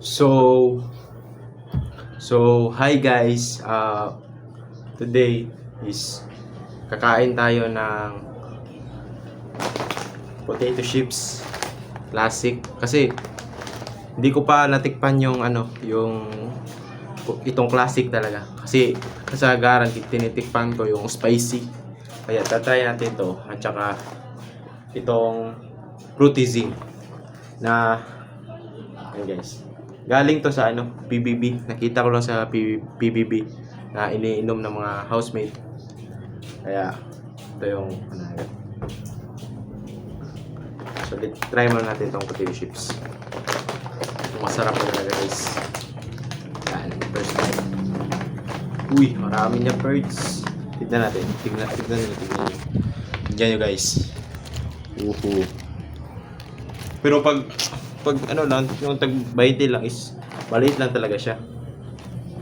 So, hi guys. Today is kakain tayo ng potato chips classic kasi hindi ko pa natikpan yung itong classic talaga kasi kasagaran tinitikpan ko yung spicy, kaya tatry natin to at saka itong fruity zing na guys. Galing to sa PBB. Nakita ko lang sa PBB na iniinom ng mga housemate. Kaya ito yung So try muna natin itong potato chips. Masarap na talaga guys. Yan, first bite. Uy, marami niya birds. Tignan natin. Tignan nyo. Tignan nyo guys. Pero pag lang, yung tag-20 lang is maliit lang talaga siya.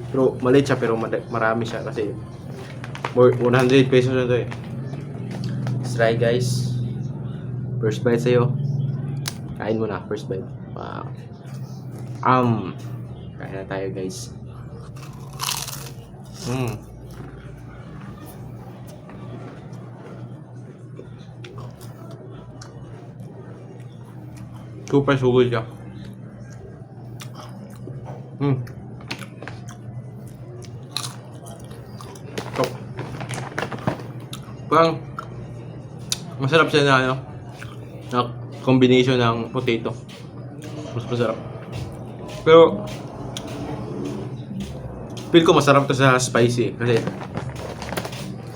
Pero maliit siya pero marami siya kasi 100 pesos na to eh. Let's try guys. First bite sa'yo. Kain mo na, first bite. Kain na tayo guys. Super sugod siya. So, parang masarap siya na combination ng potato. Mas masarap. Pero feel ko masarap to sa spicy kasi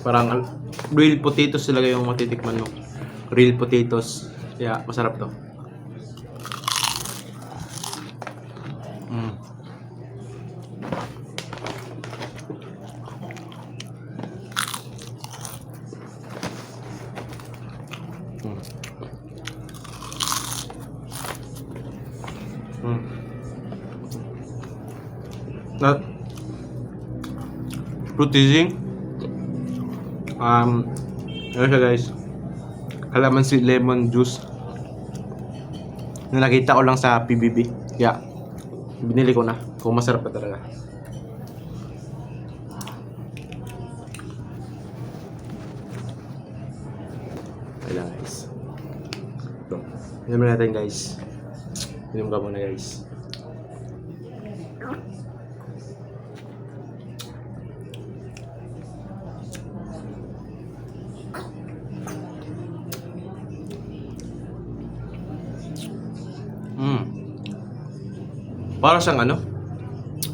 parang real potatoes talaga yung matitikman mo. Real potatoes. Kaya masarap to. Fruity zing. Ano siya guys? Calamansi lemon juice. Na nakita ko lang sa PBB. Kaya binili ko na. Kung masarap pa talaga. Kailan guys. Inom natin guys. Inom ka muna guys. Para siyang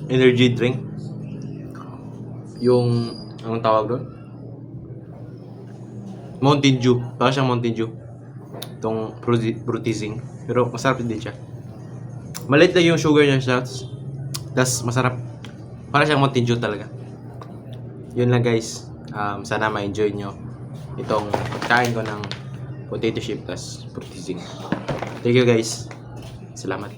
energy drink. Yung anong tawag doon? Mountain Dew. Para siyang Mountain Dew. Itong fruity zing. Pero masarap din siya. Maliit lang yung sugar niya siya. Tas masarap. Para siyang Mountain Dew talaga. Yun lang guys. Sana ma-enjoy nyo itong kain ko ng potato chip tas fruity zing. Thank you guys. Salamat.